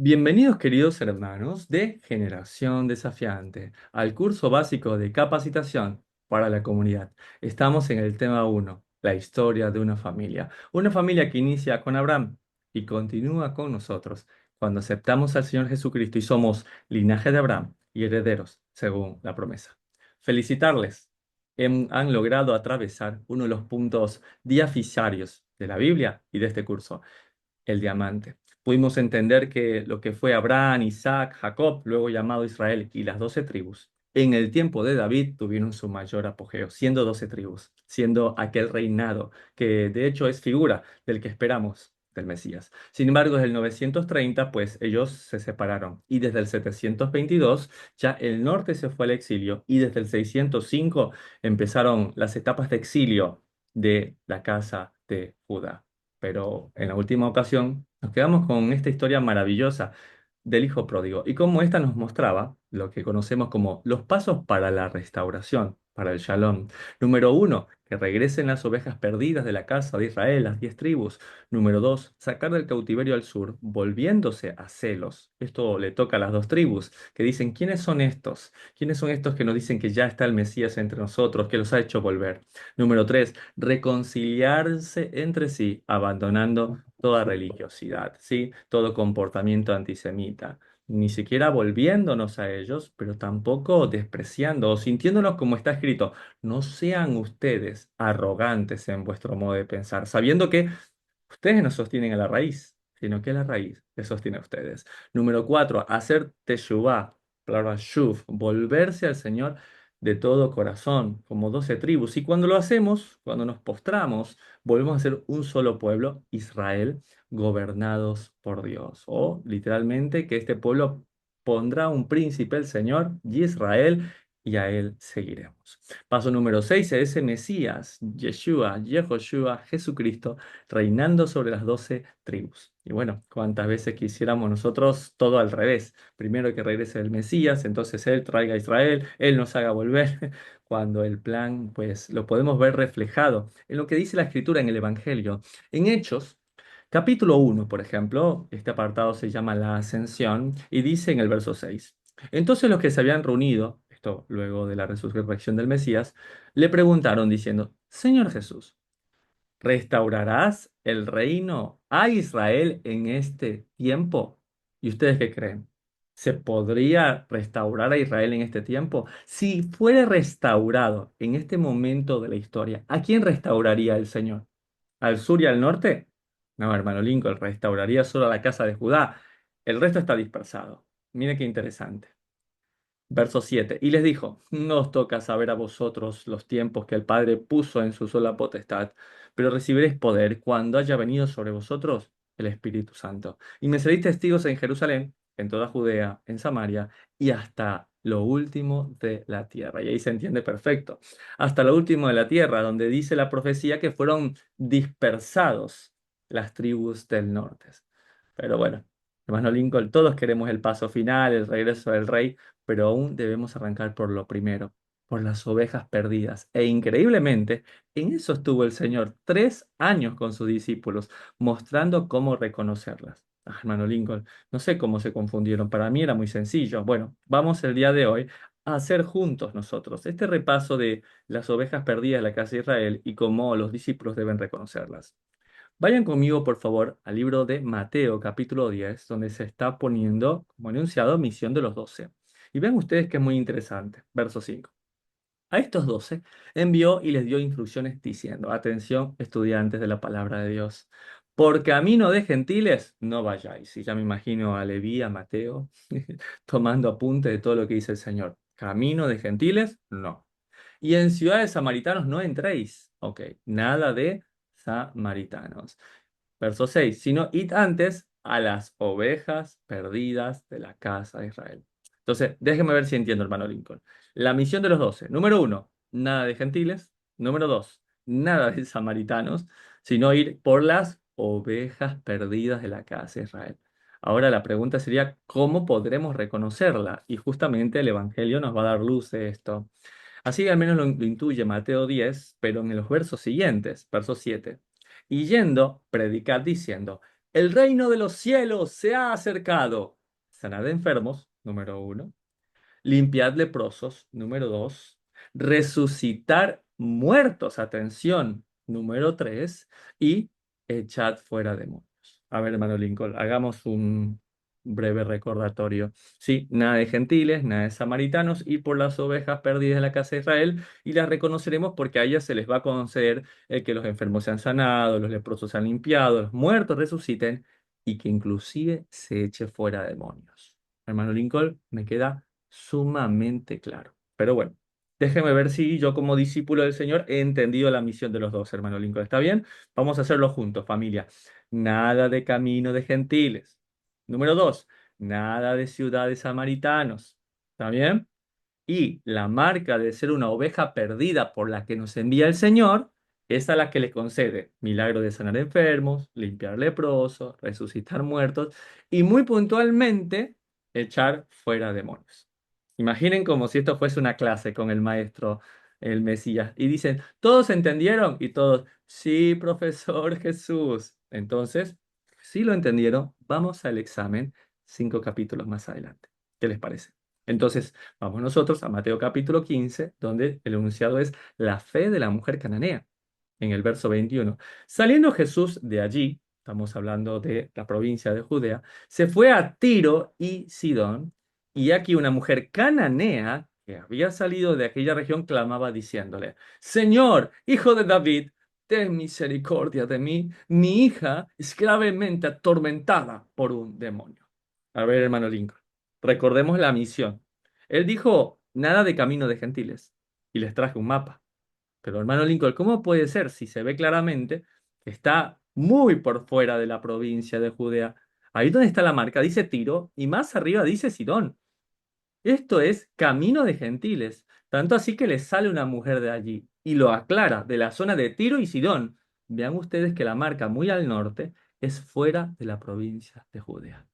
Bienvenidos queridos hermanos de Generación Desafiante al curso básico de capacitación para la comunidad. Estamos en el tema uno, la historia de una familia. Una familia que inicia con Abraham y continúa con nosotros cuando aceptamos al Señor Jesucristo y somos linaje de Abraham y herederos según la promesa. Felicitarles. Han logrado atravesar uno de los puntos diaficarios de la Biblia y de este curso, el diamante. Pudimos entender que lo que fue Abraham, Isaac, Jacob, luego llamado Israel, y las 12 tribus, en el tiempo de David tuvieron su mayor apogeo, siendo 12 tribus, siendo aquel reinado que de hecho es figura del que esperamos del Mesías. Sin embargo, desde el 930, pues ellos se separaron y desde el 722 ya el norte se fue al exilio y desde el 605 empezaron las etapas de exilio de la casa de Judá. Pero en la última ocasión nos quedamos con esta historia maravillosa del hijo pródigo y cómo esta nos mostraba lo que conocemos como los pasos para la restauración, para el shalom. Número uno, que regresen las ovejas perdidas de la casa de Israel, las 10 tribus. Número dos, sacar del cautiverio al sur, volviéndose a celos. Esto le toca a las dos tribus, que dicen, ¿quiénes son estos? ¿Quiénes son estos que nos dicen que ya está el Mesías entre nosotros, que los ha hecho volver? Número tres, reconciliarse entre sí, abandonando toda religiosidad, ¿sí? Todo comportamiento antisemita, ni siquiera volviéndonos a ellos, pero tampoco despreciando o sintiéndonos como está escrito. No sean ustedes arrogantes en vuestro modo de pensar, sabiendo que ustedes no sostienen a la raíz, sino que la raíz les sostiene a ustedes. Número cuatro, hacer teshuvá, palabra shuv, volverse al Señor de todo corazón, como 12 tribus. Y cuando lo hacemos, cuando nos postramos, volvemos a ser un solo pueblo, Israel, gobernados por Dios. O literalmente que este pueblo pondrá un príncipe, el Señor, y Israel, y a él seguiremos. Paso número 6 es ese Mesías, Yeshua, Yehoshua, Jesucristo, reinando sobre las 12 tribus. Y bueno, cuántas veces quisiéramos nosotros todo al revés. Primero que regrese el Mesías, entonces Él traiga a Israel, Él nos haga volver, cuando el plan, pues, lo podemos ver reflejado en lo que dice la Escritura en el Evangelio. En Hechos, capítulo uno, por ejemplo, este apartado se llama La Ascensión y dice en el verso 6. Entonces los que se habían reunido, esto luego de la resurrección del Mesías, le preguntaron diciendo, Señor Jesús, ¿restaurarás el reino a Israel en este tiempo? ¿Y ustedes qué creen? ¿Se podría restaurar a Israel en este tiempo? Si fuera restaurado en este momento de la historia, ¿a quién restauraría el Señor? ¿Al sur y al norte? No, hermano Lincoln, restauraría solo a la casa de Judá. El resto está dispersado. Mire qué interesante. Verso 7. Y les dijo, no os toca saber a vosotros los tiempos que el Padre puso en su sola potestad, pero recibiréis poder cuando haya venido sobre vosotros el Espíritu Santo. Y me seréis testigos en Jerusalén, en toda Judea, en Samaria y hasta lo último de la tierra. Y ahí se entiende perfecto. Hasta lo último de la tierra, donde dice la profecía que fueron dispersados las tribus del norte. Pero bueno, hermano Lincoln, todos queremos el paso final, el regreso del rey, pero aún debemos arrancar por lo primero, por las ovejas perdidas. E increíblemente, en eso estuvo el Señor 3 años con sus discípulos, mostrando cómo reconocerlas. Ah, hermano Lincoln, no sé cómo se confundieron, para mí era muy sencillo. Bueno, vamos el día de hoy a hacer juntos nosotros este repaso de las ovejas perdidas de la casa de Israel y cómo los discípulos deben reconocerlas. Vayan conmigo, por favor, al libro de Mateo, capítulo 10, donde se está poniendo como enunciado misión de los 12. Y ven ustedes que es muy interesante. Verso 5. A estos 12 envió y les dio instrucciones diciendo, atención, estudiantes de la palabra de Dios, por camino de gentiles no vayáis. Y ya me imagino a Leví, a Mateo, tomando apunte de todo lo que dice el Señor. Camino de gentiles, no. Y en ciudades samaritanos no entréis. Ok, nada de samaritanos. Verso 6, sino id antes a las ovejas perdidas de la casa de Israel. Entonces, déjeme ver si entiendo, hermano Lincoln. La misión de los 12. Número uno, nada de gentiles. Número dos, nada de samaritanos, sino ir por las ovejas perdidas de la casa de Israel. Ahora la pregunta sería, ¿cómo podremos reconocerla? Y justamente el Evangelio nos va a dar luz de esto. Así al menos lo intuye Mateo 10, pero en los versos siguientes, verso 7. Y yendo, predicad diciendo, El reino de los cielos se ha acercado. Sanad enfermos, número uno. Limpiad leprosos, número dos. Resucitar muertos, atención, número tres. Y echad fuera demonios. A ver, hermano Lincoln, hagamos un breve recordatorio. Sí, nada de gentiles, nada de samaritanos, y por las ovejas perdidas de la casa de Israel, y las reconoceremos porque a ellas se les va a conceder el que los enfermos sean sanados, los leprosos sean limpiados, los muertos resuciten, y que inclusive se eche fuera demonios. Hermano Lincoln, me queda sumamente claro. Pero bueno, déjeme ver si yo como discípulo del Señor he entendido la misión de los dos, hermano Lincoln. ¿Está bien? Vamos a hacerlo juntos, familia. Nada de camino de gentiles. Número dos, nada de ciudades samaritanos. ¿Está bien? Y la marca de ser una oveja perdida por la que nos envía el Señor es a la que le concede milagro de sanar enfermos, limpiar leprosos, resucitar muertos y muy puntualmente echar fuera demonios. Imaginen como si esto fuese una clase con el maestro, el Mesías, y dicen, ¿todos entendieron? Y todos, sí, profesor Jesús. Entonces, si lo entendieron, vamos al examen 5 capítulos más adelante. ¿Qué les parece? Entonces, vamos nosotros a Mateo capítulo 15, donde el enunciado es la fe de la mujer cananea, en el verso 21. Saliendo Jesús de allí, estamos hablando de la provincia de Judea, se fue a Tiro y Sidón, y aquí una mujer cananea que había salido de aquella región clamaba diciéndole, Señor, hijo de David, ten misericordia de mí, mi hija es gravemente atormentada por un demonio. A ver, hermano Lincoln, recordemos la misión. Él dijo, nada de camino de gentiles, y les traje un mapa. Pero hermano Lincoln, ¿cómo puede ser si se ve claramente que está muy por fuera de la provincia de Judea? Ahí donde está la marca dice Tiro y más arriba dice Sidón. Esto es camino de gentiles. Tanto así que le sale una mujer de allí y lo aclara de la zona de Tiro y Sidón. Vean ustedes que la marca muy al norte es fuera de la provincia de Judea.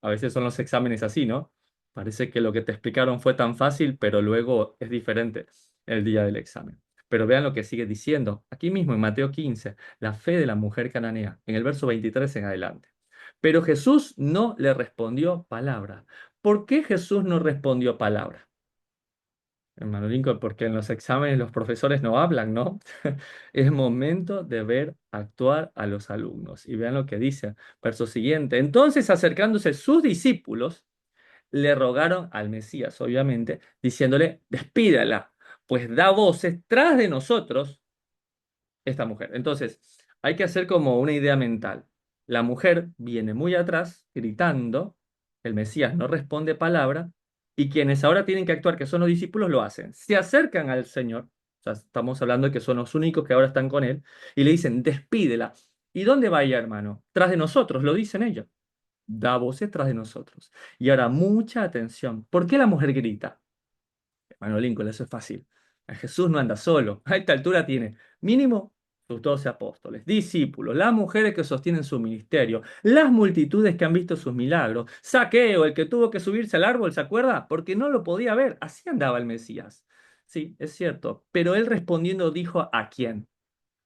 A veces son los exámenes así, ¿no? Parece que lo que te explicaron fue tan fácil, pero luego es diferente el día del examen. Pero vean lo que sigue diciendo, aquí mismo en Mateo 15, la fe de la mujer cananea, en el verso 23 en adelante. Pero Jesús no le respondió palabra. ¿Por qué Jesús no respondió palabra? Hermano Lincoln, porque en los exámenes los profesores no hablan, ¿no? Es momento de ver actuar a los alumnos. Y vean lo que dice, verso siguiente. Entonces, acercándose sus discípulos, le rogaron al Mesías, obviamente, diciéndole, despídala, pues da voces tras de nosotros esta mujer. Entonces, hay que hacer como una idea mental. La mujer viene muy atrás, gritando, el Mesías no responde palabra, y quienes ahora tienen que actuar, que son los discípulos, lo hacen. Se acercan al Señor, o sea, estamos hablando de que son los únicos que ahora están con él, y le dicen, despídela. ¿Y dónde va ella, hermano? Tras de nosotros, lo dicen ellos. Da voces tras de nosotros. Y ahora, mucha atención. ¿Por qué la mujer grita? Hermano Lincoln, eso es fácil. Jesús no anda solo. A esta altura tiene mínimo sus 12 apóstoles, discípulos, las mujeres que sostienen su ministerio, las multitudes que han visto sus milagros, Zaqueo, el que tuvo que subirse al árbol, ¿se acuerda? Porque no lo podía ver. Así andaba el Mesías. Sí, es cierto. Pero él respondiendo dijo, ¿a quién?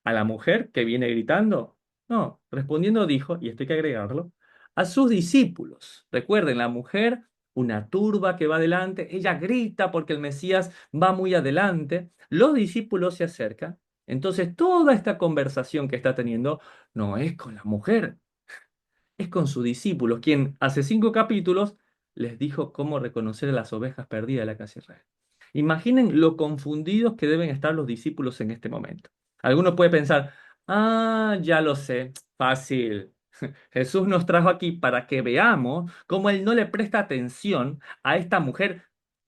¿A la mujer que viene gritando? No, respondiendo dijo, y esto hay que agregarlo, a sus discípulos. Recuerden, la mujer, una turba que va adelante, ella grita porque el Mesías va muy adelante, los discípulos se acercan. Entonces, toda esta conversación que está teniendo no es con la mujer, es con sus discípulos, quien hace 5 capítulos les dijo cómo reconocer a las ovejas perdidas de la casa de Israel. Imaginen lo confundidos que deben estar los discípulos en este momento. Algunos puede pensar, ah, ya lo sé, fácil. Jesús nos trajo aquí para que veamos cómo Él no le presta atención a esta mujer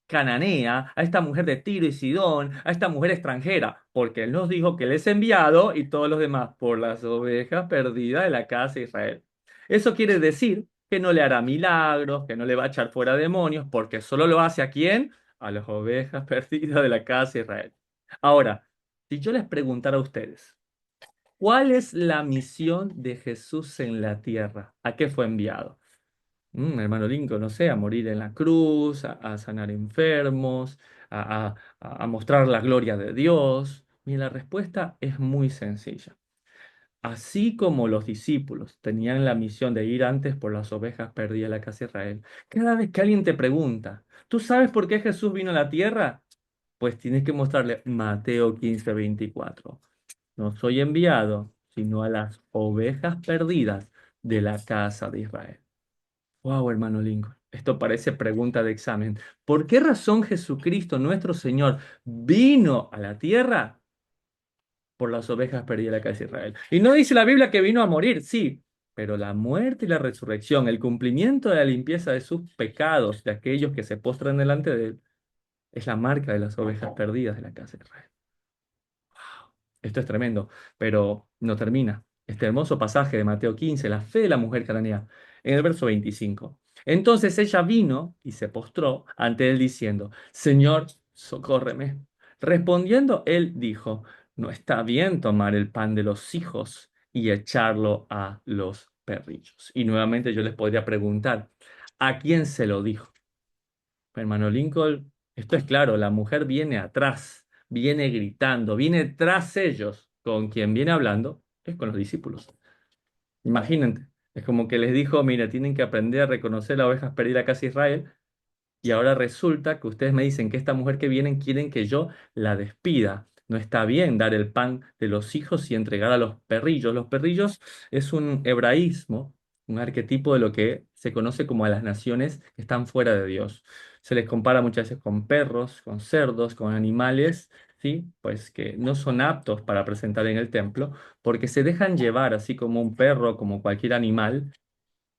cananea, a esta mujer de Tiro y Sidón, a esta mujer extranjera, porque Él nos dijo que Él es enviado y todos los demás por las ovejas perdidas de la casa de Israel. Eso quiere decir que no le hará milagros, que no le va a echar fuera demonios, porque solo lo hace ¿a quién? A las ovejas perdidas de la casa de Israel. Ahora, si yo les preguntara a ustedes, ¿cuál es la misión de Jesús en la tierra? ¿A qué fue enviado? Hermano Lincoln, no sé, a morir en la cruz, a sanar enfermos, a mostrar la gloria de Dios. Y la respuesta es muy sencilla. Así como los discípulos tenían la misión de ir antes por las ovejas perdidas de la casa de Israel, cada vez que alguien te pregunta, ¿tú sabes por qué Jesús vino a la tierra? Pues tienes que mostrarle Mateo 15:24. No soy enviado, sino a las ovejas perdidas de la casa de Israel. Wow, hermano Lincoln, esto parece pregunta de examen. ¿Por qué razón Jesucristo, nuestro Señor, vino a la tierra? Por las ovejas perdidas de la casa de Israel. Y no dice la Biblia que vino a morir, sí, pero la muerte y la resurrección, el cumplimiento de la limpieza de sus pecados, de aquellos que se postran delante de él, es la marca de las ovejas perdidas de la casa de Israel. Esto es tremendo, pero no termina. Este hermoso pasaje de Mateo 15, la fe de la mujer cananea, en el verso 25. Entonces ella vino y se postró ante él diciendo, Señor, socórreme. Respondiendo él dijo, no está bien tomar el pan de los hijos y echarlo a los perrillos. Y nuevamente yo les podría preguntar, ¿a quién se lo dijo? Hermano Lincoln, esto es claro, la mujer viene atrás, viene gritando, viene tras ellos. Con quien viene hablando es con los discípulos. Imagínate, es como que les dijo, mira, tienen que aprender a reconocer las ovejas perdidas de la casa de Israel y ahora resulta que ustedes me dicen que esta mujer que vienen quieren que yo la despida. No está bien dar el pan de los hijos y entregar a los perrillos. Los perrillos es un hebraísmo, un arquetipo de lo que se conoce como a las naciones que están fuera de Dios. Se les compara muchas veces con perros, con cerdos, con animales, ¿sí? Pues que no son aptos para presentar en el templo porque se dejan llevar así como un perro, como cualquier animal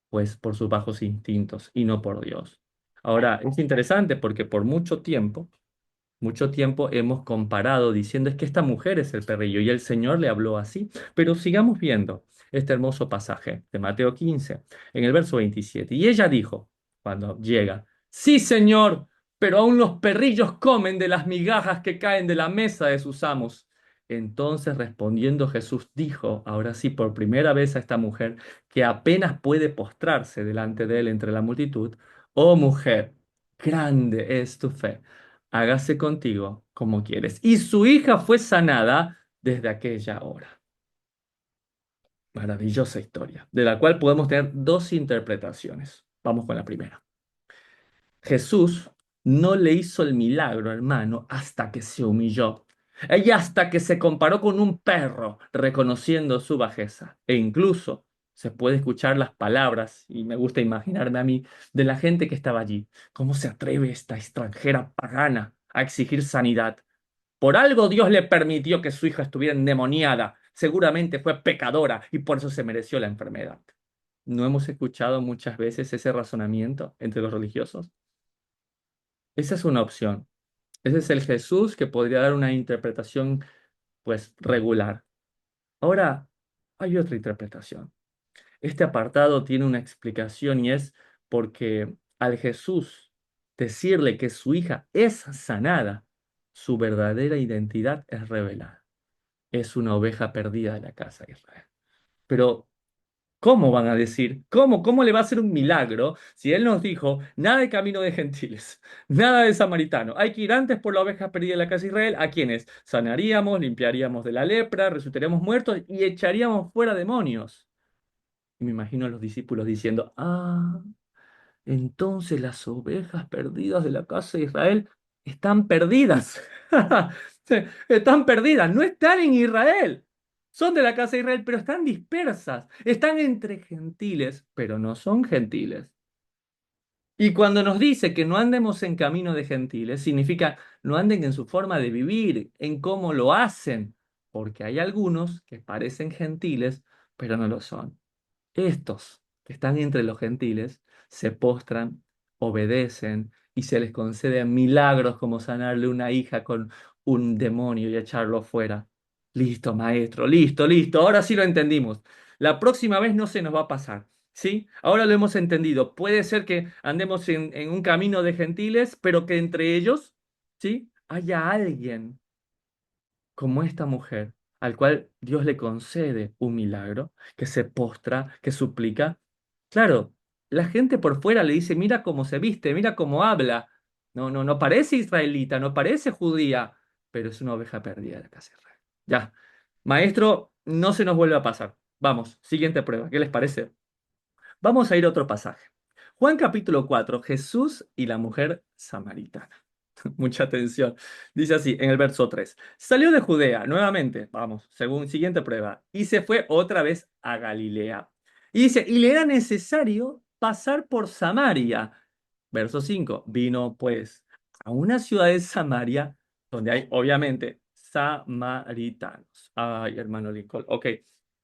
pues por sus bajos instintos y no por Dios. Ahora, es interesante porque por mucho tiempo hemos comparado diciendo es que esta mujer es el perrillo y el Señor le habló así. Pero sigamos viendo este hermoso pasaje de Mateo 15, en el verso 27. Y ella dijo, cuando llega, sí, Señor, pero aún los perrillos comen de las migajas que caen de la mesa de sus amos. Entonces respondiendo Jesús dijo, ahora sí, por primera vez a esta mujer, que apenas puede postrarse delante de él entre la multitud, oh mujer, grande es tu fe, hágase contigo como quieres. Y su hija fue sanada desde aquella hora. Maravillosa historia, de la cual podemos tener dos interpretaciones. Vamos con la primera. Jesús no le hizo el milagro, hermano, hasta que se humilló. Y hasta que se comparó con un perro, reconociendo su bajeza. E incluso se puede escuchar las palabras, y me gusta imaginarme a mí, de la gente que estaba allí. ¿Cómo se atreve esta extranjera pagana a exigir sanidad? Por algo Dios le permitió que su hija estuviera endemoniada. Seguramente fue pecadora y por eso se mereció la enfermedad. ¿No hemos escuchado muchas veces ese razonamiento entre los religiosos? Esa es una opción. Ese es el Jesús que podría dar una interpretación, pues, regular. Ahora, hay otra interpretación. Este apartado tiene una explicación y es porque al Jesús decirle que su hija es sanada, su verdadera identidad es revelada. Es una oveja perdida de la casa de Israel. Pero ¿cómo van a decir? ¿Cómo le va a hacer un milagro si Él nos dijo, nada de camino de gentiles, nada de samaritano? Hay que ir antes por la oveja perdida de la casa de Israel. ¿A quiénes? Sanaríamos, limpiaríamos de la lepra, resultaríamos muertos y echaríamos fuera demonios. Y me imagino a los discípulos diciendo, entonces las ovejas perdidas de la casa de Israel están perdidas. Sí, están perdidas, no están en Israel. Son de la casa de Israel, pero están dispersas. Están entre gentiles, pero no son gentiles. Y cuando nos dice que no andemos en camino de gentiles, significa no anden en su forma de vivir, en cómo lo hacen, porque hay algunos que parecen gentiles, pero no lo son. Estos que están entre los gentiles se postran, obedecen y se les conceden milagros como sanarle una hija con un demonio y echarlo fuera. Listo, maestro, listo, listo. Ahora sí lo entendimos. La próxima vez no se nos va a pasar. ¿Sí? Ahora lo hemos entendido. Puede ser que andemos en un camino de gentiles, pero que entre ellos, ¿sí? Haya alguien como esta mujer, al cual Dios le concede un milagro, que se postra, que suplica. Claro, la gente por fuera le dice, mira cómo se viste, mira cómo habla. No parece israelita, no parece judía, pero es una oveja perdida de la casa de Israel. Ya, maestro, no se nos vuelve a pasar. Vamos, siguiente prueba. ¿Qué les parece? Vamos a ir a otro pasaje. Juan capítulo 4, Jesús y la mujer samaritana. Mucha atención. Dice así, en el verso 3. Salió de Judea, nuevamente, vamos, según siguiente prueba, y se fue otra vez a Galilea. Y dice, y le era necesario pasar por Samaria. Verso 5. Vino pues a una ciudad de Samaria, donde hay, obviamente, samaritanos. Ay, hermano Lincoln. Ok.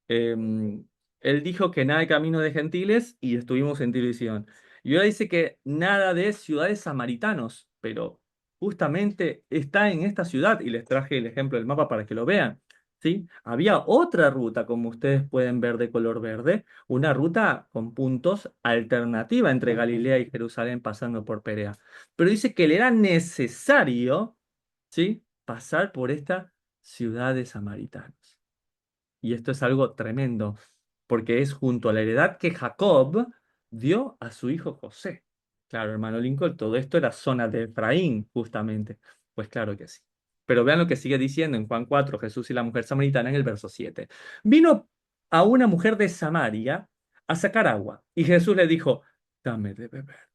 Él dijo que nada de camino de gentiles y estuvimos en Tiro y Sidón. Y ahora dice que nada de ciudades samaritanos, pero justamente está en esta ciudad y les traje el ejemplo del mapa para que lo vean. ¿Sí? Había otra ruta, como ustedes pueden ver de color verde, una ruta con puntos alternativa entre Galilea y Jerusalén pasando por Perea. Pero dice que le era necesario, ¿sí? Pasar por esta ciudad de samaritanos. Y esto es algo tremendo, porque es junto a la heredad que Jacob dio a su hijo José. Claro, hermano Lincoln, todo esto era zona de Efraín, justamente. Pues claro que sí. Pero vean lo que sigue diciendo en Juan 4, Jesús y la mujer samaritana en el verso 7. Vino a una mujer de Samaria a sacar agua, y Jesús le dijo, dame de beber,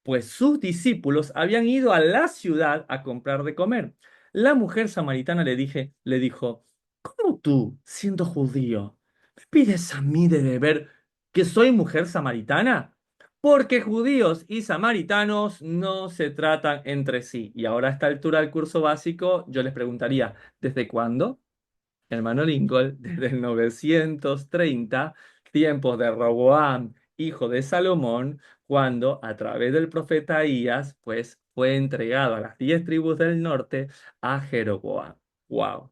pues sus discípulos habían ido a la ciudad a comprar de comer. La mujer samaritana le dijo, ¿cómo tú, siendo judío, me pides a mí de beber que soy mujer samaritana? Porque judíos y samaritanos no se tratan entre sí. Y ahora a esta altura del curso básico, yo les preguntaría, ¿desde cuándo? Hermano Lincoln, desde el 930, tiempos de Roboam, hijo de Salomón, cuando a través del profeta Ahías, pues fue entregado a las 10 tribus del norte a Jeroboam. ¡Wow!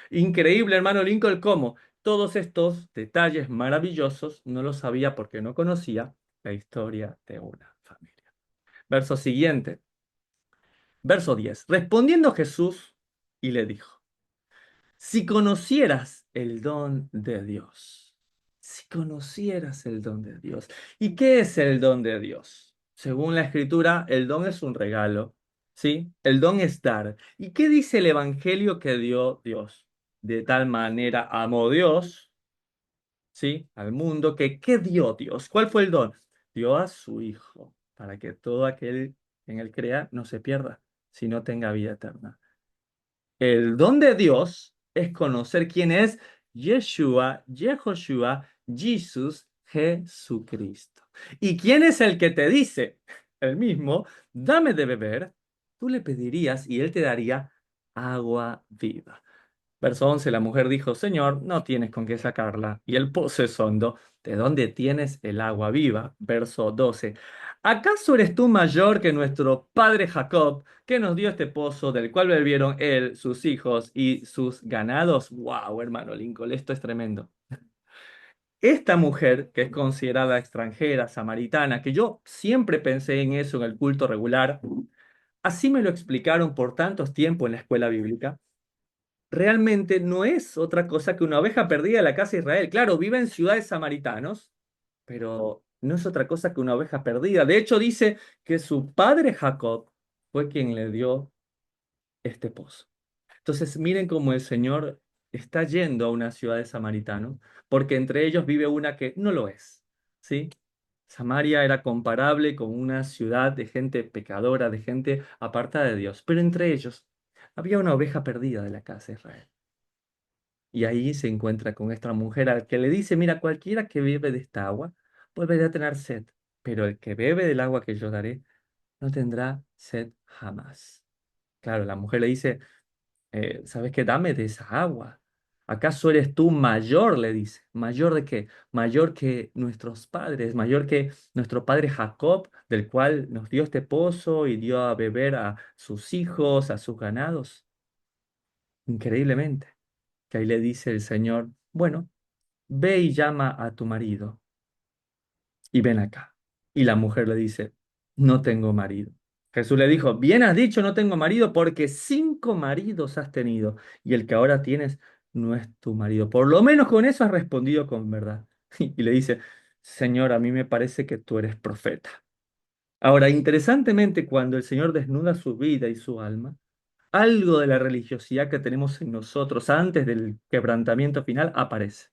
Increíble, hermano Lincoln, cómo todos estos detalles maravillosos no los sabía porque no conocía la historia de una familia. Verso siguiente, verso 10. Respondiendo Jesús y le dijo, si conocieras el don de Dios, si conocieras el don de Dios. ¿Y qué es el don de Dios? Según la Escritura, el don es un regalo, ¿sí? El don es dar. ¿Y qué dice el Evangelio que dio Dios? De tal manera amó Dios, ¿sí? Al mundo, que ¿qué dio Dios? ¿Cuál fue el don? Dio a su Hijo, para que todo aquel en él crea no se pierda, sino tenga vida eterna. El don de Dios es conocer quién es Yeshua, Yehoshua, Jesús, Jesucristo. ¿Y quién es el que te dice? El mismo, dame de beber, tú le pedirías y él te daría agua viva. Verso 11, la mujer dijo, Señor, no tienes con qué sacarla, y el pozo es hondo. ¿De dónde tienes el agua viva? Verso 12, ¿acaso eres tú mayor que nuestro padre Jacob, que nos dio este pozo del cual bebieron él, sus hijos y sus ganados? ¡Wow, hermano Lincoln! Esto es tremendo. Esta mujer, que es considerada extranjera, samaritana, que yo siempre pensé en eso en el culto regular, así me lo explicaron por tantos tiempos en la escuela bíblica, realmente no es otra cosa que una oveja perdida de la casa de Israel. Claro, vive en ciudades samaritanos, pero no es otra cosa que una oveja perdida. De hecho, dice que su padre Jacob fue quien le dio este pozo. Entonces, miren cómo el Señor está yendo a una ciudad de samaritanos, porque entre ellos vive una que no lo es, ¿sí? Samaria era comparable con una ciudad de gente pecadora, de gente apartada de Dios, pero entre ellos había una oveja perdida de la casa de Israel. Y ahí se encuentra con esta mujer al que le dice, mira, cualquiera que bebe de esta agua volverá a tener sed, pero el que bebe del agua que yo daré no tendrá sed jamás. Claro, la mujer le dice, ¿sabes qué? Dame de esa agua. ¿Acaso eres tú mayor? Le dice. ¿Mayor de qué? Mayor que nuestros padres, mayor que nuestro padre Jacob, del cual nos dio este pozo y dio a beber a sus hijos, a sus ganados. Increíblemente. Que ahí le dice el Señor, bueno, ve y llama a tu marido y ven acá. Y la mujer le dice, no tengo marido. Jesús le dijo, bien has dicho, no tengo marido, porque 5 maridos has tenido, y el que ahora tienes no es tu marido. Por lo menos con eso has respondido con verdad. Y le dice, Señor, a mí me parece que tú eres profeta. Ahora, interesantemente, cuando el Señor desnuda su vida y su alma, Algo de la religiosidad que tenemos en nosotros antes del quebrantamiento final aparece.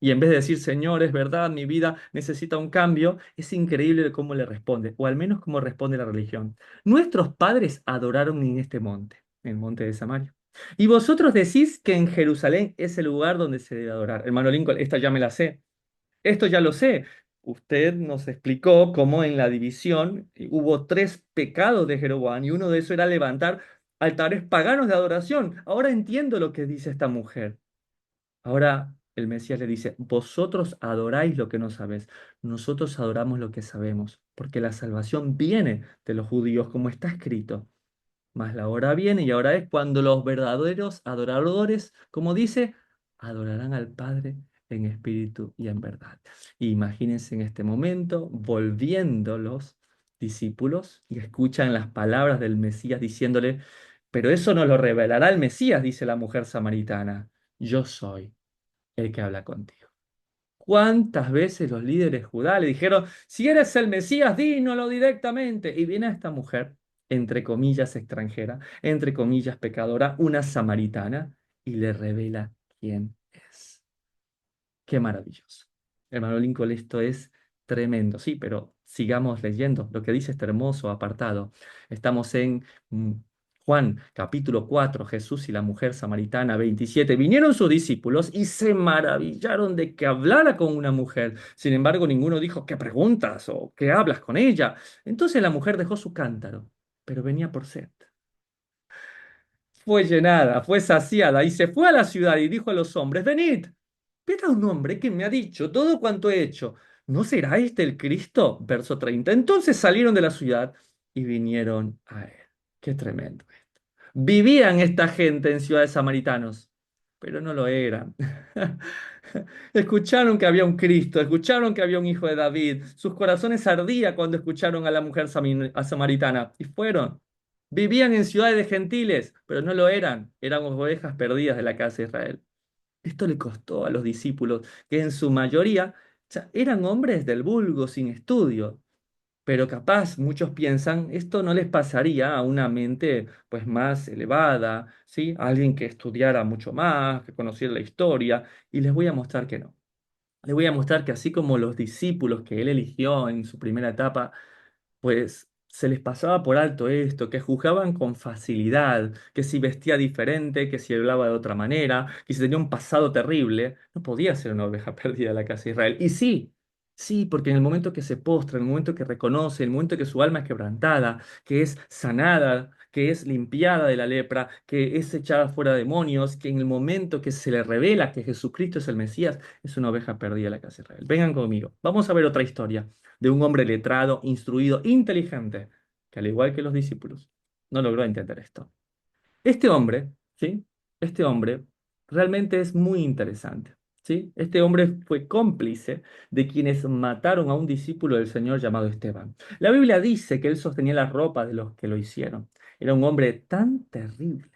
Y en vez de decir, Señor, es verdad, mi vida necesita un cambio, es increíble cómo le responde, o al menos cómo responde la religión. Nuestros padres adoraron en este monte, en el monte de Samaria. Y vosotros decís que en Jerusalén es el lugar donde se debe adorar. Hermano Lincoln, esta ya me la sé. Esto ya lo sé. Usted nos explicó cómo en la división hubo tres pecados de Jeroboam y uno de esos era levantar altares paganos de adoración. Ahora entiendo lo que dice esta mujer. Ahora el Mesías le dice, vosotros adoráis lo que no sabéis, nosotros adoramos lo que sabemos, porque la salvación viene de los judíos, como está escrito. Mas la hora viene y ahora es cuando los verdaderos adoradores, como dice, adorarán al Padre en espíritu y en verdad. Imagínense en este momento volviendo los discípulos y escuchan las palabras del Mesías diciéndole, pero eso nos lo revelará el Mesías, dice la mujer samaritana. Yo soy el que habla contigo. ¿Cuántas veces los líderes judá le dijeron, si eres el Mesías, dínoslo directamente? Y viene esta mujer, entre comillas extranjera, entre comillas pecadora, una samaritana, y le revela quién es. Qué maravilloso. Hermano Lincoln, esto es tremendo, sí, pero sigamos leyendo lo que dice este hermoso apartado. Estamos en Juan capítulo 4, Jesús y la mujer samaritana 27. Vinieron sus discípulos y se maravillaron de que hablara con una mujer. Sin embargo, ninguno dijo, ¿qué preguntas o qué hablas con ella? Entonces la mujer dejó su cántaro, pero venía por sed. Fue llenada, fue saciada y se fue a la ciudad y dijo a los hombres, venid, ved a un hombre que me ha dicho todo cuanto he hecho. ¿No será este el Cristo? Verso 30. Entonces salieron de la ciudad y vinieron a él. Qué tremendo esto. Vivían esta gente en ciudades samaritanos, pero no lo eran. Escucharon que había un Cristo, escucharon que había un hijo de David. Sus corazones ardían cuando escucharon a la mujer samaritana y fueron. Vivían en ciudades de gentiles, pero no lo eran. Eran ovejas perdidas de la casa de Israel. Esto le costó a los discípulos, que en su mayoría ya eran hombres del vulgo sin estudio, pero capaz muchos piensan esto no les pasaría a una mente pues más elevada, ¿sí? A alguien que estudiara mucho más, que conociera la historia, y les voy a mostrar que no. Les voy a mostrar que así como los discípulos que él eligió en su primera etapa pues se les pasaba por alto esto, que juzgaban con facilidad, que si vestía diferente, que si hablaba de otra manera, que si tenía un pasado terrible, no podía ser una oveja perdida de la casa de Israel. Y sí, sí, porque en el momento que se postra, en el momento que reconoce, en el momento que su alma es quebrantada, que es sanada, que es limpiada de la lepra, que es echada fuera demonios, que en el momento que se le revela que Jesucristo es el Mesías, es una oveja perdida de la casa de Israel. Vengan conmigo, vamos a ver otra historia de un hombre letrado, instruido, inteligente, que al igual que los discípulos, no logró entender esto. Este hombre, ¿sí? Este hombre realmente es muy interesante, ¿sí? Este hombre fue cómplice de quienes mataron a un discípulo del Señor llamado Esteban. La Biblia dice que él sostenía la ropa de los que lo hicieron. Era un hombre tan terrible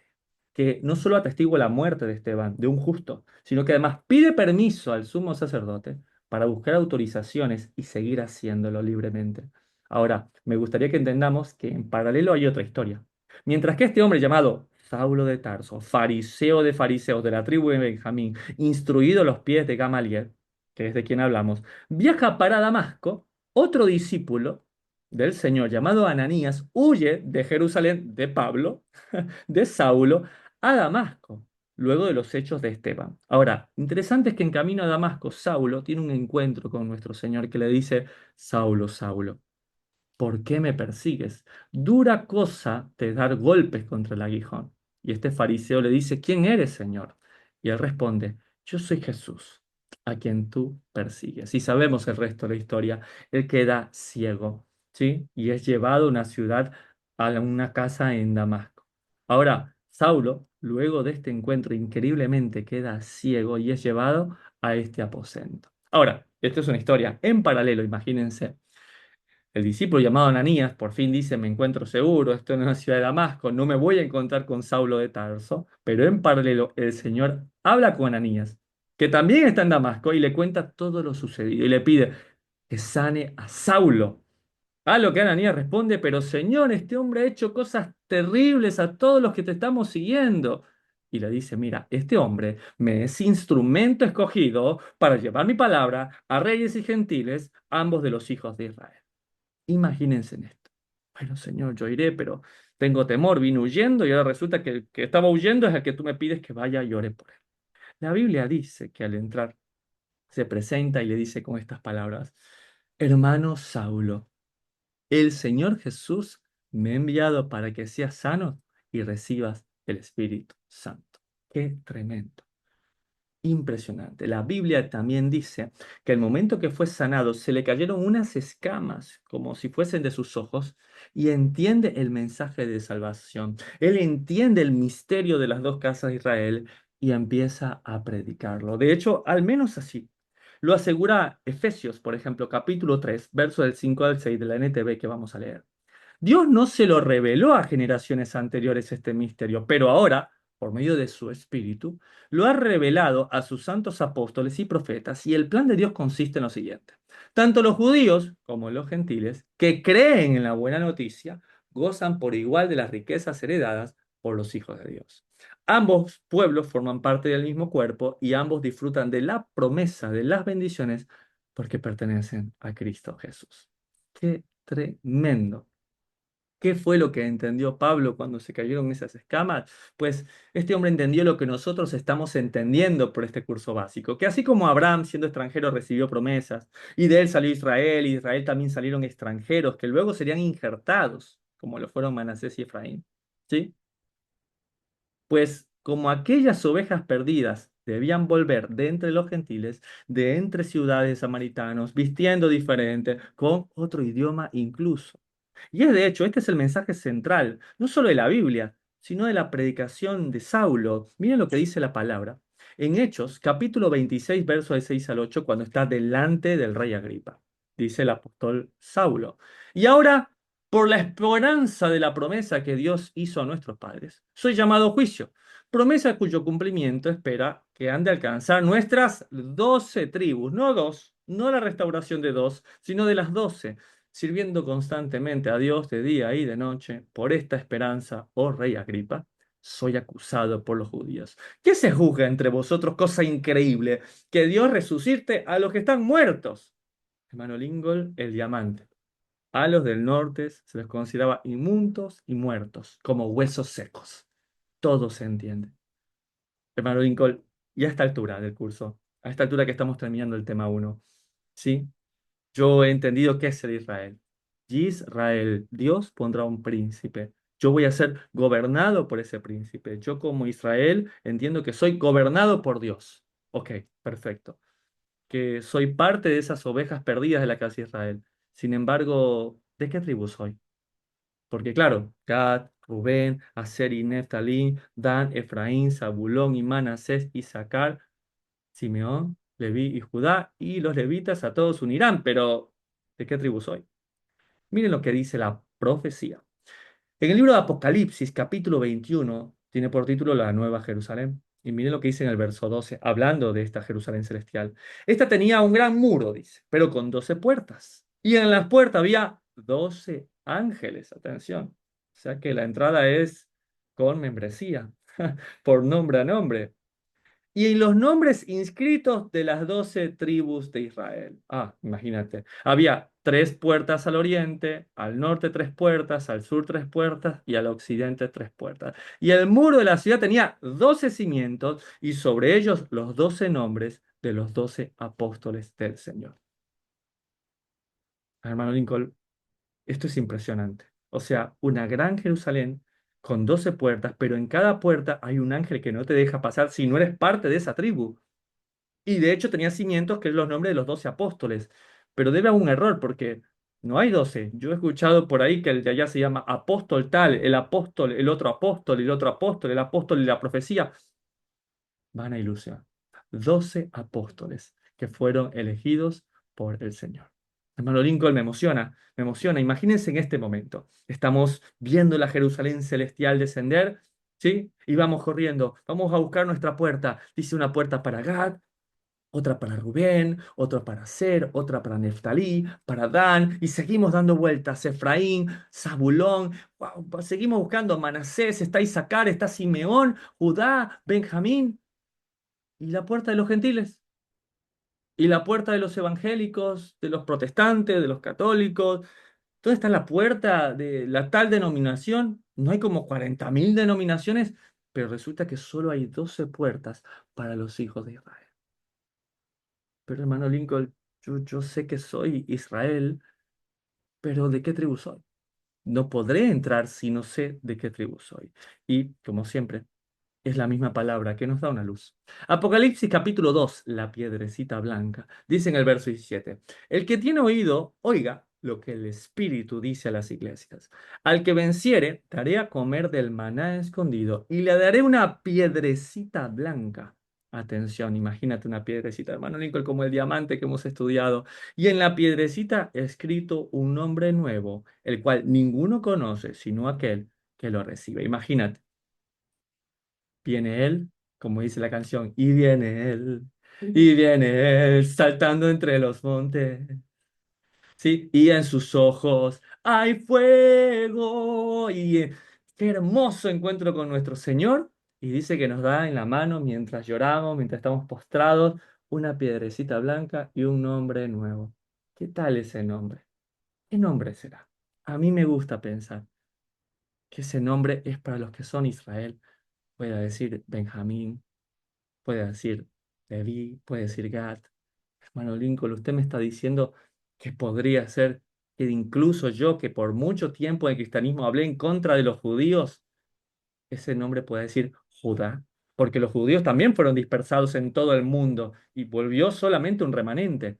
que no solo atestigua la muerte de Esteban, de un justo, sino que además pide permiso al sumo sacerdote para buscar autorizaciones y seguir haciéndolo libremente. Ahora, me gustaría que entendamos que en paralelo hay otra historia. Mientras que este hombre llamado Saulo de Tarso, fariseo de fariseos de la tribu de Benjamín, instruido a los pies de Gamaliel, que es de quien hablamos, viaja para Damasco, otro discípulo del Señor llamado Ananías huye de Jerusalén de Pablo, de Saulo, a Damasco, luego de los hechos de Esteban. Ahora, interesante es que en camino a Damasco, Saulo tiene un encuentro con nuestro Señor que le dice, Saulo, Saulo, ¿por qué me persigues? Dura cosa te dar golpes contra el aguijón. Y este fariseo le dice, ¿quién eres, Señor? Y él responde, yo soy Jesús, a quien tú persigues. Y sabemos el resto de la historia. Él queda ciego, ¿sí? Y es llevado a una ciudad, a una casa en Damasco. Ahora, Saulo, luego de este encuentro, increíblemente queda ciego y es llevado a este aposento. Ahora, esto es una historia en paralelo, imagínense. El discípulo llamado Ananías por fin dice, me encuentro seguro, estoy en la ciudad de Damasco, no me voy a encontrar con Saulo de Tarso, pero en paralelo el Señor habla con Ananías, que también está en Damasco, y le cuenta todo lo sucedido y le pide que sane a Saulo. A lo que Ananías responde, pero Señor, este hombre ha hecho cosas terribles a todos los que te estamos siguiendo. Y le dice, mira, este hombre me es instrumento escogido para llevar mi palabra a reyes y gentiles, ambos de los hijos de Israel. Imagínense en esto. Bueno, Señor, yo iré, pero tengo temor, vine huyendo y ahora resulta que el que estaba huyendo es el que tú me pides que vaya y ore por él. La Biblia dice que al entrar se presenta y le dice con estas palabras, hermano Saulo, el Señor Jesús me ha enviado para que seas sano y recibas el Espíritu Santo. Qué tremendo. Impresionante. La Biblia también dice que al momento que fue sanado se le cayeron unas escamas como si fuesen de sus ojos y entiende el mensaje de salvación. Él entiende el misterio de las dos casas de Israel y empieza a predicarlo. De hecho, al menos así. Lo asegura Efesios, por ejemplo, capítulo 3, verso del 5 al 6 de la NTV que vamos a leer. Dios no se lo reveló a generaciones anteriores este misterio, pero ahora, por medio de su Espíritu, lo ha revelado a sus santos apóstoles y profetas, y el plan de Dios consiste en lo siguiente. Tanto los judíos como los gentiles que creen en la buena noticia gozan por igual de las riquezas heredadas por los hijos de Dios. Ambos pueblos forman parte del mismo cuerpo y ambos disfrutan de la promesa de las bendiciones porque pertenecen a Cristo Jesús. ¡Qué tremendo! ¿Qué fue lo que entendió Pablo cuando se cayeron esas escamas? Pues este hombre entendió lo que nosotros estamos entendiendo por este curso básico, que así como Abraham siendo extranjero recibió promesas, y de él salió Israel, y de Israel también salieron extranjeros, que luego serían injertados, como lo fueron Manasés y Efraín. ¿Sí? Pues como aquellas ovejas perdidas debían volver de entre los gentiles, de entre ciudades samaritanos, vistiendo diferente, con otro idioma incluso. Y es de hecho, este es el mensaje central, no solo de la Biblia, sino de la predicación de Saulo. Miren lo que dice la palabra. En Hechos, capítulo 26, verso de 6 al 8, cuando está delante del rey Agripa, dice el apóstol Saulo. Y ahora, por la esperanza de la promesa que Dios hizo a nuestros padres, soy llamado a juicio, promesa cuyo cumplimiento espera que han de alcanzar nuestras 12 tribus, no dos, no la restauración de dos, sino de las 12 sirviendo constantemente a Dios de día y de noche. Por esta esperanza, oh rey Agripa, soy acusado por los judíos. ¿Qué se juzga entre vosotros? Cosa increíble, que Dios resucite a los que están muertos. Hermano Lingol, el diamante. A los del norte se les consideraba inmundos y muertos, como huesos secos. Todo se entiende. Hermano Lincoln, y a esta altura del curso, a esta altura que estamos terminando el tema uno, ¿sí? Yo he entendido qué es ser Israel. Israel, Dios pondrá un príncipe. Yo voy a ser gobernado por ese príncipe. Yo como Israel entiendo que soy gobernado por Dios. Ok, perfecto. Que soy parte de esas ovejas perdidas de la casa de Israel. Sin embargo, ¿de qué tribu soy? Porque claro, Gad, Rubén, Aser y Neftalí, Dan, Efraín, Zabulón y Manasés, Isaacar, Simeón, Leví y Judá, y los levitas a todos unirán, pero ¿de qué tribu soy? Miren lo que dice la profecía. En el libro de Apocalipsis, capítulo 21, tiene por título La Nueva Jerusalén. Y miren lo que dice en el verso 12, hablando de esta Jerusalén celestial. Esta tenía un gran muro, dice, pero con 12 puertas. Y en las puertas había 12 ángeles. Atención. O sea que la entrada es con membresía, por nombre a nombre. Y los nombres inscritos de las 12 tribus de Israel. Ah, imagínate. Había tres puertas al oriente, al norte tres puertas, al sur tres puertas y al occidente tres puertas. Y el muro de la ciudad tenía 12 cimientos y sobre ellos los 12 nombres de los 12 apóstoles del Señor. Hermano Lincoln, esto es impresionante. O sea, una gran Jerusalén con 12 puertas, pero en cada puerta hay un ángel que no te deja pasar si no eres parte de esa tribu. Y de hecho tenía cimientos que es los nombres de los 12 apóstoles. Pero debe haber un error porque no hay 12. Yo he escuchado por ahí que el de allá se llama apóstol tal, el apóstol, el otro apóstol, el otro apóstol, el apóstol y la profecía. Vana ilusión. 12 apóstoles que fueron elegidos por el Señor. Hermano Lincoln, me emociona, me emociona. Imagínense en este momento. Estamos viendo la Jerusalén celestial descender, ¿sí? Y vamos corriendo, vamos a buscar nuestra puerta. Dice una puerta para Gad, otra para Rubén, otra para Aser, otra para Neftalí, para Dan, y seguimos dando vueltas. Efraín, Zabulón, wow, seguimos buscando Manasés, está Isaacar, está Simeón, Judá, Benjamín, y la puerta de los gentiles, y la puerta de los evangélicos, de los protestantes, de los católicos. ¿Dónde está la puerta de la tal denominación? No hay como 40.000 denominaciones, pero resulta que solo hay 12 puertas para los hijos de Israel. Pero hermano Lincoln, yo sé que soy Israel, pero ¿de qué tribu soy? No podré entrar si no sé de qué tribu soy. Y, como siempre, es la misma palabra que nos da una luz. Apocalipsis capítulo 2, la piedrecita blanca. Dice en el verso 17, el que tiene oído, oiga lo que el Espíritu dice a las iglesias. Al que venciere, daré a comer del maná escondido y le daré una piedrecita blanca. Atención, imagínate una piedrecita, hermano Lincoln, como el diamante que hemos estudiado. Y en la piedrecita escrito un nombre nuevo, el cual ninguno conoce, sino aquel que lo recibe. Imagínate. Viene él, como dice la canción, y viene él, saltando entre los montes, ¿sí? Y en sus ojos hay fuego, y qué hermoso encuentro con nuestro Señor, y dice que nos da en la mano, mientras lloramos, mientras estamos postrados, una piedrecita blanca y un nombre nuevo. ¿Qué tal ese nombre? ¿Qué nombre será? A mí me gusta pensar que ese nombre es para los que son Israel. Voy a decir Benjamín, puede decir Leví, puede decir Gad. Hermano Lincoln, usted me está diciendo que podría ser que incluso yo, que por mucho tiempo en el cristianismo hablé en contra de los judíos, ese nombre puede decir Judá, porque los judíos también fueron dispersados en todo el mundo y volvió solamente un remanente.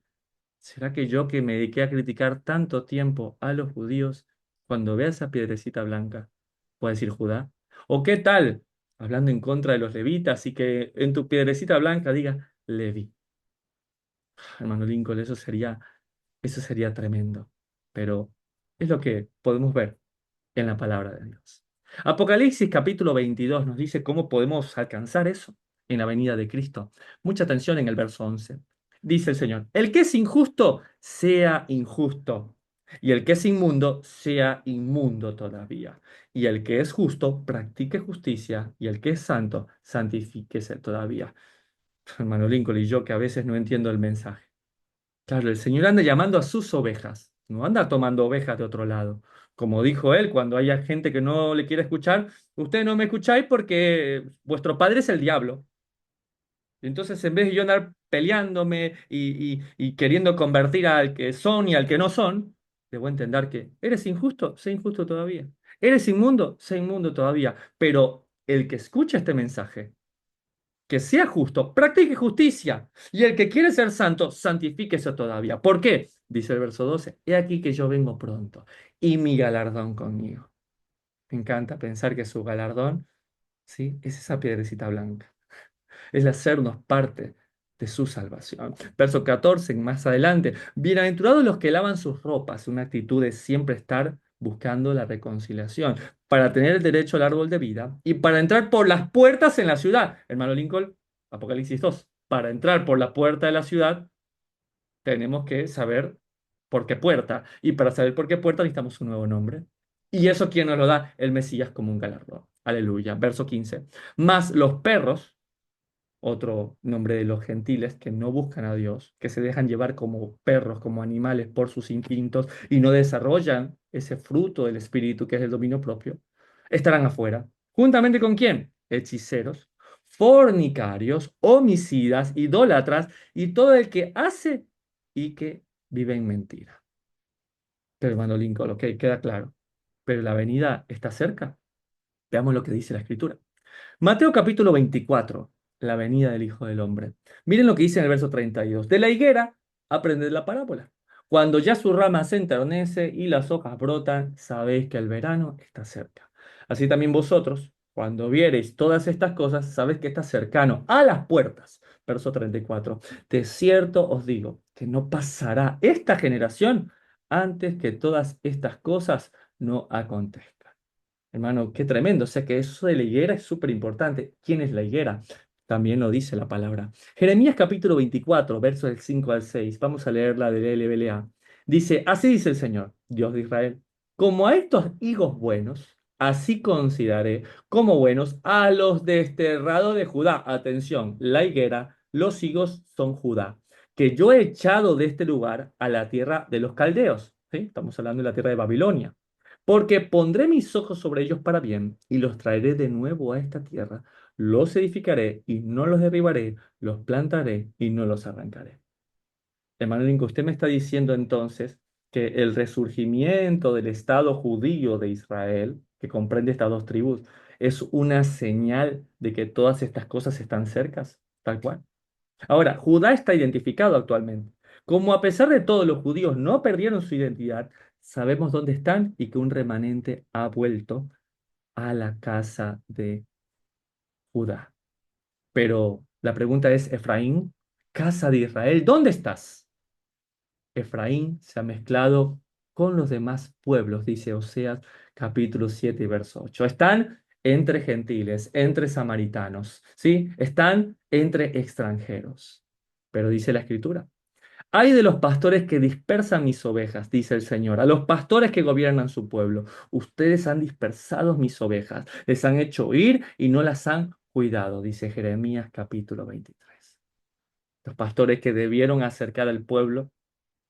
¿Será que yo que me dediqué a criticar tanto tiempo a los judíos, cuando vea esa piedrecita blanca, puedo decir Judá? ¿O qué tal, hablando en contra de los levitas y que en tu piedrecita blanca diga Levi? Hermano Lincoln, eso sería tremendo. Pero es lo que podemos ver en la palabra de Dios. Apocalipsis capítulo 22 nos dice cómo podemos alcanzar eso en la venida de Cristo. Mucha atención en el verso 11. Dice el Señor, el que es injusto, sea injusto. Y el que es inmundo, sea inmundo todavía. Y el que es justo, practique justicia. Y el que es santo, santifíquese todavía. Hermano Lincoln y yo que a veces no entiendo el mensaje. Claro, el Señor anda llamando a sus ovejas, no anda tomando ovejas de otro lado. Como dijo él, cuando haya gente que no le quiere escuchar, ustedes no me escucháis porque vuestro padre es el diablo. Y entonces, en vez de yo andar peleándome y queriendo convertir al que son y al que no son, debo entender que eres injusto, sé injusto todavía. Eres inmundo, sé inmundo todavía. Pero el que escucha este mensaje, que sea justo, practique justicia. Y el que quiere ser santo, santifíquese todavía. ¿Por qué? Dice el verso 12, he aquí que yo vengo pronto y mi galardón conmigo. Me encanta pensar que su galardón, ¿sí? Es esa piedrecita blanca, es hacernos parte de su salvación. Verso 14, más adelante, bienaventurados los que lavan sus ropas, una actitud de siempre estar buscando la reconciliación, para tener el derecho al árbol de vida y para entrar por las puertas en la ciudad. Hermano Lincoln, Apocalipsis 2, para entrar por la puerta de la ciudad tenemos que saber por qué puerta, y para saber por qué puerta necesitamos un nuevo nombre. Y eso, ¿quién nos lo da? El Mesías como un galardón. Aleluya. Verso 15. Más los perros, otro nombre de los gentiles que no buscan a Dios, que se dejan llevar como perros, como animales por sus instintos y no desarrollan ese fruto del espíritu que es el dominio propio, estarán afuera. ¿Juntamente con quién? Hechiceros, fornicarios, homicidas, idólatras y todo el que hace y que vive en mentira. Pero hermano Lincoln, ok, queda claro. Pero la venida está cerca. Veamos lo que dice la Escritura. Mateo capítulo 24, la venida del Hijo del Hombre. Miren lo que dice en el verso 32. De la higuera, aprended la parábola. Cuando ya su rama se enternece y las hojas brotan, sabéis que el verano está cerca. Así también vosotros, cuando viereis todas estas cosas, sabéis que está cercano a las puertas. Verso 34. De cierto os digo que no pasará esta generación antes que todas estas cosas no acontezcan. Hermano, qué tremendo. O sea que eso de la higuera es súper importante. ¿Quién es la higuera? También lo dice la palabra. Jeremías capítulo 24, versos del 5 al 6. Vamos a leerla del LBLA. Dice, así dice el Señor, Dios de Israel. Como a estos higos buenos, así consideraré como buenos a los desterrados de Judá. Atención, la higuera, los higos son Judá, que yo he echado de este lugar a la tierra de los caldeos. ¿Sí? Estamos hablando de la tierra de Babilonia. Porque pondré mis ojos sobre ellos para bien y los traeré de nuevo a esta tierra, los edificaré y no los derribaré, los plantaré y no los arrancaré. Hermano Lincoln, usted me está diciendo entonces que el resurgimiento del Estado judío de Israel, que comprende estas dos tribus, es una señal de que todas estas cosas están cercas, tal cual. Ahora, Judá está identificado actualmente. Como a pesar de todo los judíos no perdieron su identidad, sabemos dónde están y que un remanente ha vuelto a la casa de Judá. Pero la pregunta es, Efraín, casa de Israel, ¿dónde estás? Efraín se ha mezclado con los demás pueblos, dice Oseas capítulo 7 y verso 8. Están entre gentiles, entre samaritanos, ¿sí? Están entre extranjeros. Pero dice la escritura, hay de los pastores que dispersan mis ovejas, dice el Señor, a los pastores que gobiernan su pueblo. Ustedes han dispersado mis ovejas, les han hecho oír y no las han cuidado, dice Jeremías capítulo 23. Los pastores que debieron acercar al pueblo,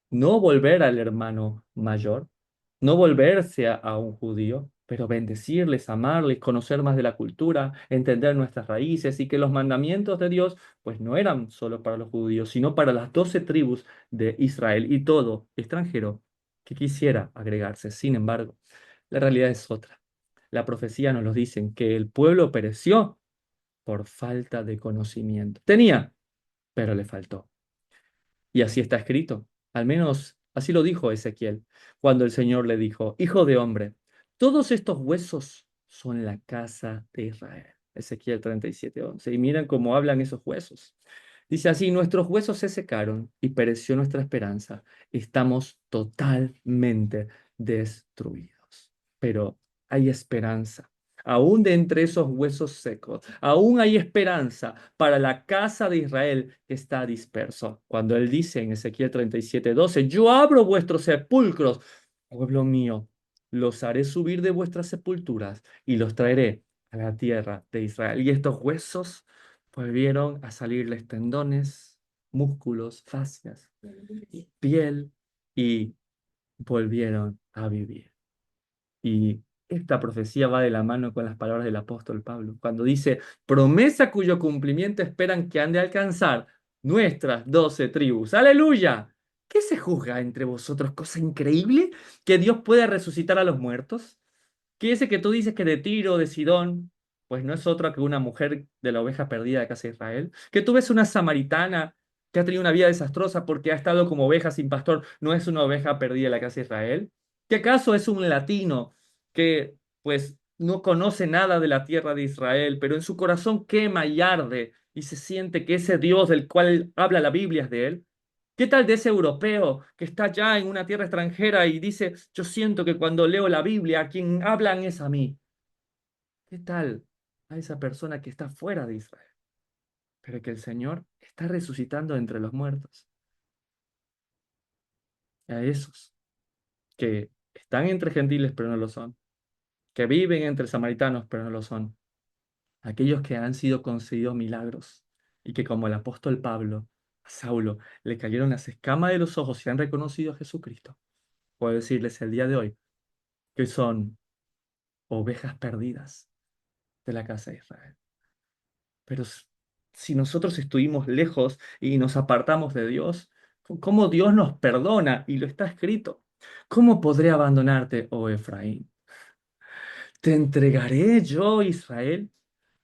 no volver al hermano mayor, no volverse a un judío, pero bendecirles, amarles, conocer más de la cultura, entender nuestras raíces y que los mandamientos de Dios pues no eran solo para los judíos, sino para las 12 tribus de Israel y todo extranjero que quisiera agregarse. Sin embargo, la realidad es otra. La profecía nos lo dicen que el pueblo pereció por falta de conocimiento. Tenía, pero le faltó. Y así está escrito. Al menos así lo dijo Ezequiel, cuando el Señor le dijo, Hijo de hombre, todos estos huesos son la casa de Israel. Ezequiel 37:11. Y miren cómo hablan esos huesos. Dice así, nuestros huesos se secaron y pereció nuestra esperanza. Estamos totalmente destruidos. Pero hay esperanza. Aún de entre esos huesos secos, aún hay esperanza para la casa de Israel que está disperso. Cuando él dice en Ezequiel 37:12, yo abro vuestros sepulcros, pueblo mío, los haré subir de vuestras sepulturas y los traeré a la tierra de Israel. Y estos huesos volvieron a salirles tendones, músculos, fascias, piel y volvieron a vivir. Y esta profecía va de la mano con las palabras del apóstol Pablo, cuando dice, promesa cuyo cumplimiento esperan que han de alcanzar nuestras 12 tribus. Aleluya. ¿Qué se juzga entre vosotros? ¿Cosa increíble? ¿Que Dios pueda resucitar a los muertos? ¿Que ese que tú dices que de Tiro, de Sidón, pues no es otra que una mujer de la oveja perdida de casa de Israel? ¿Que tú ves una samaritana que ha tenido una vida desastrosa porque ha estado como oveja sin pastor, no es una oveja perdida de la casa de Israel? ¿Que acaso es un latino que pues no conoce nada de la tierra de Israel, pero en su corazón quema y arde y se siente que ese Dios del cual habla la Biblia es de él? ¿Qué tal de ese europeo que está allá en una tierra extranjera y dice, yo siento que cuando leo la Biblia, a quien hablan es a mí? ¿Qué tal a esa persona que está fuera de Israel, pero que el Señor está resucitando entre los muertos? A esos que están entre gentiles, pero no lo son, que viven entre samaritanos, pero no lo son, aquellos que han sido concedidos milagros y que como el apóstol Pablo, a Saulo, le cayeron las escamas de los ojos y han reconocido a Jesucristo. Puedo decirles el día de hoy que son ovejas perdidas de la casa de Israel. Pero si nosotros estuvimos lejos y nos apartamos de Dios, ¿cómo Dios nos perdona? Y lo está escrito. ¿Cómo podré abandonarte, oh Efraín? ¿Te entregaré yo, Israel?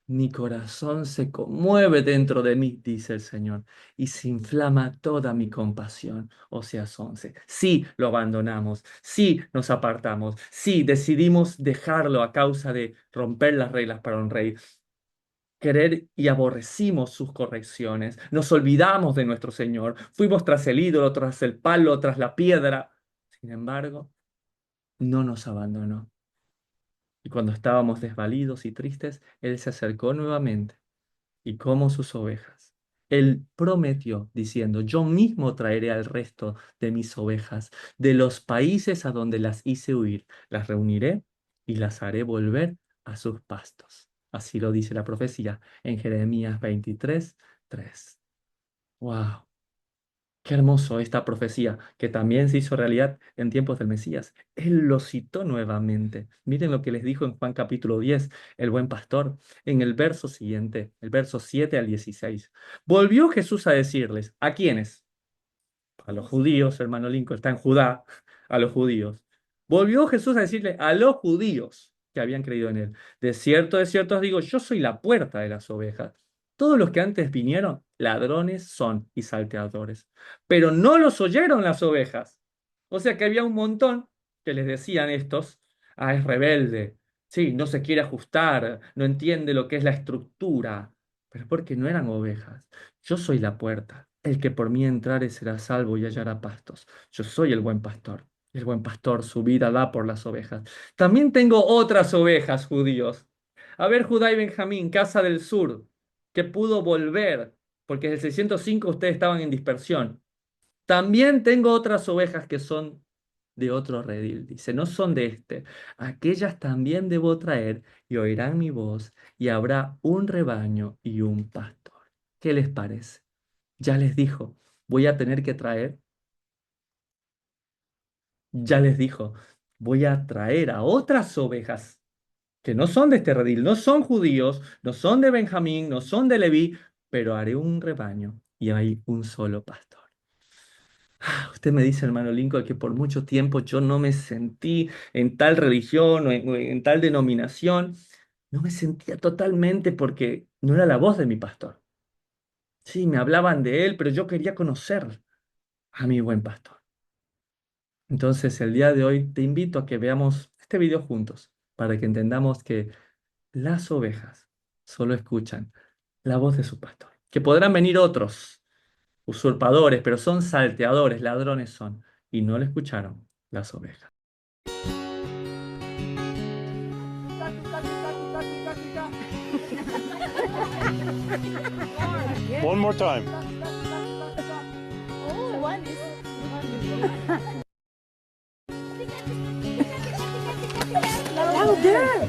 Mi corazón se conmueve dentro de mí, dice el Señor, y se inflama toda mi compasión. Oseas 11. Sí, lo abandonamos, sí, nos apartamos, sí, decidimos dejarlo a causa de romper las reglas para un rey, querer y aborrecimos sus correcciones, nos olvidamos de nuestro Señor, fuimos tras el ídolo, tras el palo, tras la piedra. Sin embargo, no nos abandonó. Y cuando estábamos desvalidos y tristes, Él se acercó nuevamente y como sus ovejas. Él prometió diciendo, yo mismo traeré al resto de mis ovejas de los países a donde las hice huir, las reuniré y las haré volver a sus pastos. Así lo dice la profecía en Jeremías 23:3. ¡Wow! Qué hermoso esta profecía, que también se hizo realidad en tiempos del Mesías. Él lo citó nuevamente. Miren lo que les dijo en Juan capítulo 10, el buen pastor, en el verso siguiente, el verso 7 al 16. Volvió Jesús a decirles, ¿a quiénes? A los judíos, hermano Lincoln, está en Judá, a los judíos. Volvió Jesús a decirle a los judíos que habían creído en él, de cierto os digo, yo soy la puerta de las ovejas. Todos los que antes vinieron, ladrones son y salteadores, pero no los oyeron las ovejas. O sea que había un montón que les decían estos, es rebelde, sí, no se quiere ajustar, no entiende lo que es la estructura, pero es porque no eran ovejas. Yo soy la puerta. El que por mí entrare será salvo y hallará pastos. Yo soy el buen pastor. El buen pastor su vida da por las ovejas. También tengo otras ovejas, judíos. A ver, Judá y Benjamín, casa del sur, que pudo volver, porque desde el 605 ustedes estaban en dispersión. También tengo otras ovejas que son de otro redil. Dice, no son de este. Aquellas también debo traer y oirán mi voz y habrá un rebaño y un pastor. ¿Qué les parece? Ya les dijo, voy a tener que traer, ya les dijo, voy a traer a otras ovejas que no son de este redil, no son judíos, no son de Benjamín, no son de Leví, pero haré un rebaño y hay un solo pastor. Usted me dice, hermano Lincoln, que por mucho tiempo yo no me sentí en tal religión o en tal denominación. No me sentía totalmente porque no era la voz de mi pastor. Sí, me hablaban de él, pero yo quería conocer a mi buen pastor. Entonces, el día de hoy te invito a que veamos este video juntos para que entendamos que las ovejas solo escuchan la voz de su pastor. Que podrán venir otros usurpadores, pero son salteadores, ladrones son, y no le escucharon las ovejas. One more time. Oh, one is louder.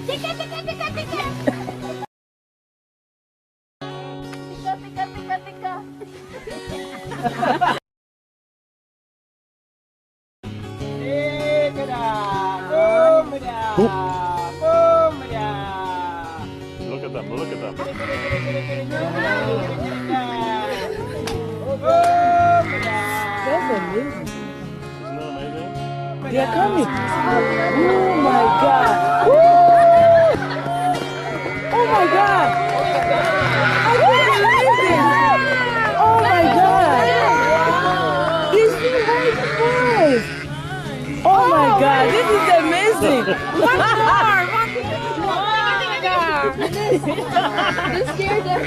Tika, tika, tika, tika. Tika, tika, tika, tika. Look at them. Look at them. That's amazing. Isn't that amazing? They are coming. Oh my God. Woo! Oh my God. I can't believe this. Oh my God. It's too high to five. Oh my God. This is amazing. One more. You scared them.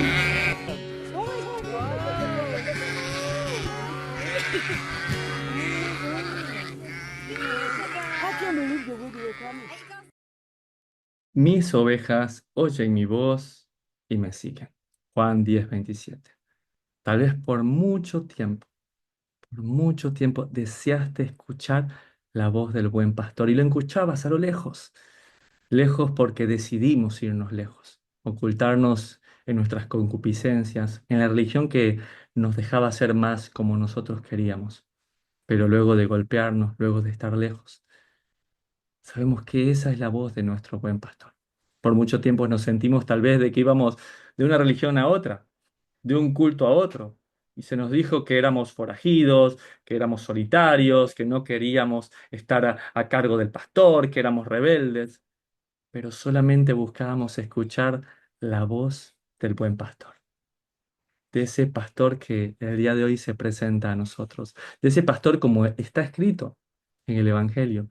I can't believe the way they were coming. Mis ovejas oyen mi voz y me siguen. Juan 10:27. Tal vez por mucho tiempo deseaste escuchar la voz del buen pastor y lo escuchabas a lo lejos, lejos porque decidimos irnos lejos, ocultarnos en nuestras concupiscencias, en la religión que nos dejaba ser más como nosotros queríamos, pero luego de golpearnos, luego de estar lejos, sabemos que esa es la voz de nuestro buen pastor. Por mucho tiempo nos sentimos tal vez de que íbamos de una religión a otra, de un culto a otro. Y se nos dijo que éramos forajidos, que éramos solitarios, que no queríamos estar a cargo del pastor, que éramos rebeldes, pero solamente buscábamos escuchar la voz del buen pastor, de ese pastor que el día de hoy se presenta a nosotros, de ese pastor como está escrito en el Evangelio,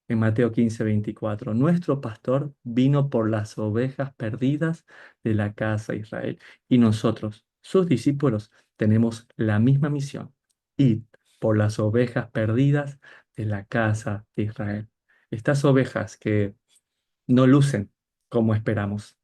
en Mateo 15:24. Nuestro pastor vino por las ovejas perdidas de la casa de Israel. Y nosotros, sus discípulos, tenemos la misma misión: ir por las ovejas perdidas de la casa de Israel. Estas ovejas que no lucen como esperamos,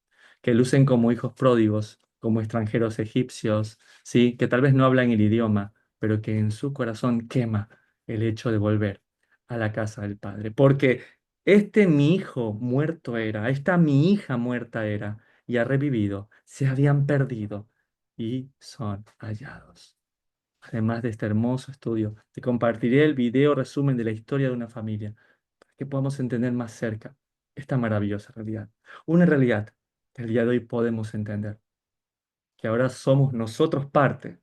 que lucen como hijos pródigos, como extranjeros egipcios, ¿sí? Que tal vez no hablan el idioma, pero que en su corazón quema el hecho de volver a la casa del Padre. Porque este mi hijo muerto era, esta mi hija muerta era, y ha revivido, se habían perdido y son hallados. Además de este hermoso estudio, te compartiré el video resumen de la historia de una familia para que podamos entender más cerca esta maravillosa realidad. Una realidad que el día de hoy podemos entender, que ahora somos nosotros parte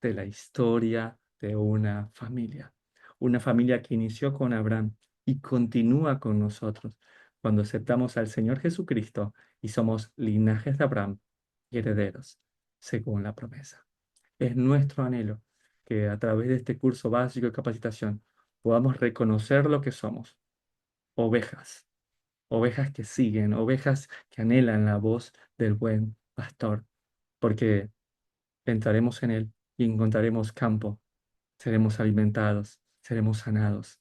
de la historia de una familia que inició con Abraham y continúa con nosotros cuando aceptamos al Señor Jesucristo y somos linajes de Abraham y herederos según la promesa. Es nuestro anhelo que a través de este curso básico de capacitación podamos reconocer lo que somos, ovejas, ovejas que siguen, ovejas que anhelan la voz del buen pastor, porque entraremos en él y encontraremos campo, seremos alimentados, seremos sanados.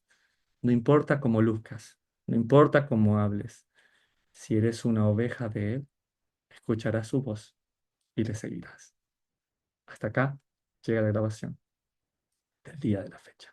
No importa cómo luzcas, no importa cómo hables, si eres una oveja de él, escucharás su voz y le seguirás. Hasta acá llega la grabación del día de la fecha.